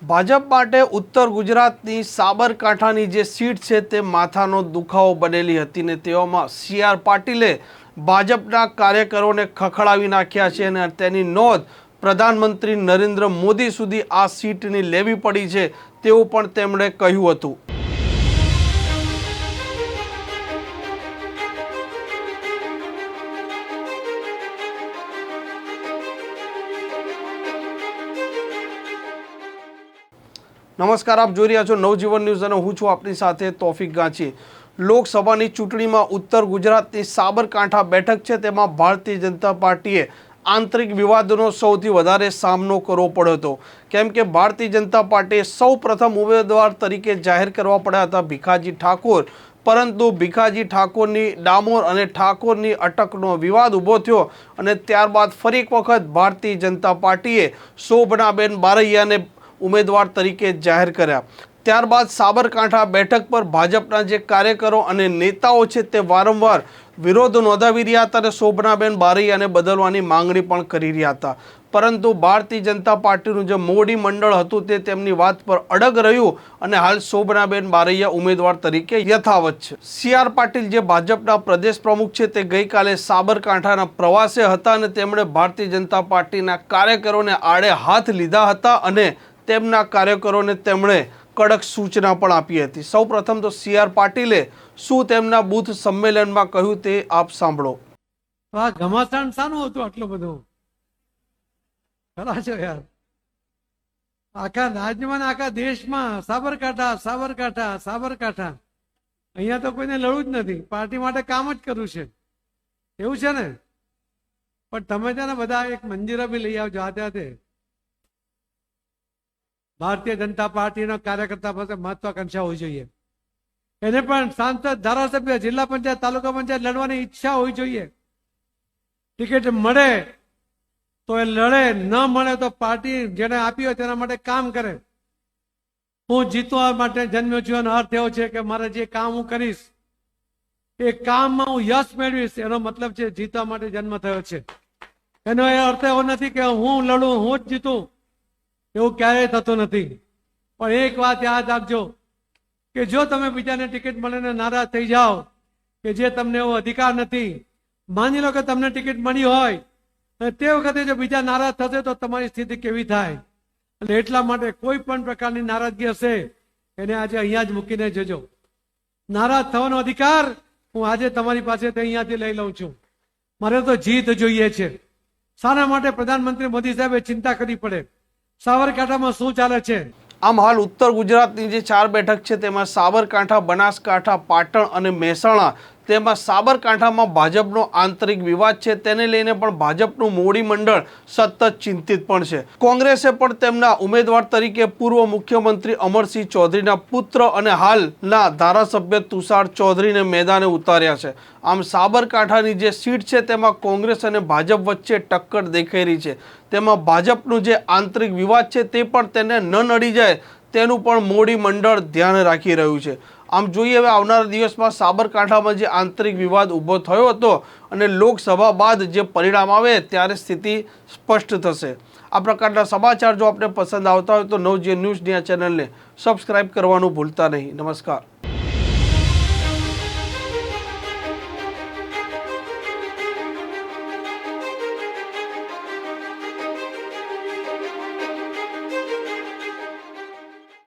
ભાજપ માટે ઉત્તર ગુજરાતની સાબરકાંઠાની જે સીટ છે તે માથાનો દુખાવો બનેલી હતી ને તેવામાં સી.આર. પાટીલે ભાજપના કાર્યકરોને ખખડાવી નાખ્યા છે અને તેની નોંધ પ્રધાનમંત્રી નરેન્દ્ર મોદી સુધી આ સીટની લેવી પડી છે તેવું પણ તેમણે કહ્યું હતું। નમસ્કાર, આપ જોઈ રહ્યા છો નવજીવન ન્યૂઝ અને હું છું આપની સાથે તોફિક ગાંચી। લોકસભાની ચૂંટણીમાં ઉત્તર ગુજરાતની સાબરકાંઠા બેઠક છે તેમાં ભારતીય જનતા પાર્ટીએ આંતરિક વિવાદોનો સૌથી વધારે સામનો કરવો પડ્યો હતો, કેમ કે ભારતીય જનતા પાર્ટીએ સૌ પ્રથમ ઉમેદવાર તરીકે જાહેર કરવા પડ્યા હતા ભીખાજી ઠાકોર, પરંતુ ભીખાજી ઠાકોરની ડામોર અને ઠાકોરની અટકનો વિવાદ ઊભો થયો અને ત્યારબાદ ફરી એક વખત ભારતીય જનતા પાર્ટીએ શોભનાબેન બારૈયાને ઉમેદવાર તરીકે જાહેર કર્યા। ત્યારબાદ સાબરકાંઠા બેઠક પર ભાજપના જે કાર્યકરો અને નેતાઓ છે તે વારંવાર વિરોધ નોંધાવી રહ્યા હતા અને શોભનાબેન બારૈયાને બદલવાની માંગણી પણ કરી રહ્યા હતા, પરંતુ ભારતીય જનતા પાર્ટીનું જે મોવડી મંડળ હતું તે તેમની વાત પર અડગ રહ્યું અને હાલ શોભનાબેન બારૈયા ઉમેદવાર તરીકે યથાવત છે। સી.આર. પાટીલ જે ભાજપના પ્રદેશ પ્રમુખ છે તે ગઈકાલે સાબરકાંઠાના પ્રવાસે હતા અને તેમણે ભારતીય જનતા પાર્ટીના કાર્યકરોને આડે હાથ લીધા હતા અને તેમના કાર્યકરોને તેમણે કડક સૂચના પણ આપી હતી। સૌપ્રથમ તો સી.આર. પાટીલે શું તેમના બૂથ સંમેલનમાં કહ્યું તે આપ સાંભળો। આ ઘમાસાણ શાનું હતું આટલું બધું? ખરા છો યાર, આખા રાજ્યમાં આખા દેશમાં સાબરકાંઠા સાબરકાંઠા સાબરકાંઠા, અહીંયા તો કોઈને લડવું જ નથી, પાર્ટી માટે કામ જ કરવું છે, એવું છે ને? પણ તમે છે ને બધા એક મંજીરા બી લઈ આવજો હાથે હાથે। ભારતીય જનતા પાર્ટીનો કાર્યકર્તા પાસે મહત્વાકાંક્ષા હોવી જોઈએ, એને પણ સાંસદ, ધારાસભ્ય, જિલ્લા પંચાયત, તાલુકા પંચાયત લડવાની ઈચ્છા હોવી જોઈએ। ટિકિટ મળે તો એ લડે, ન મળે તો પાર્ટી જેને આપી હોય તેના માટે કામ કરે। હું જીતવા માટે જન્મ્યો છું એનો અર્થ એવો છે કે મારે જે કામ હું કરીશ એ કામમાં હું યશ મેળવીશ, એનો મતલબ છે જીતવા માટે જન્મ થયો છે। એનો એ અર્થ એવો નથી કે હું લડું, હું જ જીતું, એવું ક્યારેય થતું નથી। પણ એક વાત યાદ રાખજો કે જો તમે બીજાને ટિકિટ મળીને નારાજ થઈ જાઓ કે જે તમને એવો અધિકાર નથી, માની લો કે તમને ટિકિટ મળી હોય અને તે વખતે જો બીજા નારાજ થશે તો તમારી સ્થિતિ કેવી થાય? અને એટલા માટે કોઈ પણ પ્રકારની નારાજગી હશે એને આજે અહીંયા જ મૂકીને જજો। નારાજ થવાનો અધિકાર હું આજે તમારી પાસે અહીંયાથી લઈ લઉં છું। મારે તો જીત જોઈએ છે। શાના માટે પ્રધાનમંત્રી મોદી સાહેબે ચિંતા કરવી પડે? સાબરકાંઠામાં શું ચાલે છે? આમ હાલ ઉત્તર ગુજરાતની જે 4 બેઠક છે તેમાં સાબરકાંઠા, બનાસકાંઠા, પાટણ અને મહેસાણા, તેમાં સાબરકાંઠામાં ભાજપનો આંતરિક વિવાદ છે, તેને લઈને પણ ભાજપનું મોવડી મંડળ સતત ચિંતિત પણ છે। કોંગ્રેસે પણ તેમના ઉમેદવાર તરીકે પૂર્વ મુખ્યમંત્રી અમરસિંહ ચૌધરીના પુત્ર અને હાલના ધારાસભ્ય તુષાર ચૌધરીને મેદાને ઉતાર્યા છે। આમ સાબરકાંઠાની જે સીટ છે તેમાં કોંગ્રેસ અને ભાજપ વચ્ચે ટક્કર દેખાઈ રહી છે। તેમાં ભાજપનું જે આંતરિક વિવાદ છે તે પણ તેને ન નડી જાય તેનું પણ મોવડી મંડળ ધ્યાન રાખી રહ્યું છે। આમ જોઈએ હવે આવનારા દિવસમાં સાબરકાંઠામાં જે આંતરિક વિવાદ ઊભો થયો હતો અને લોકસભા બાદ જે પરિણામ આવે ત્યારે સ્થિતિ સ્પષ્ટ થશે। આ પ્રકારના સમાચાર જો આપને પસંદ આવતા હોય તો નવજીવન ન્યૂઝની આ ચેનલને સબસ્ક્રાઇબ કરવાનું ભૂલતા નહીં। નમસ્કાર।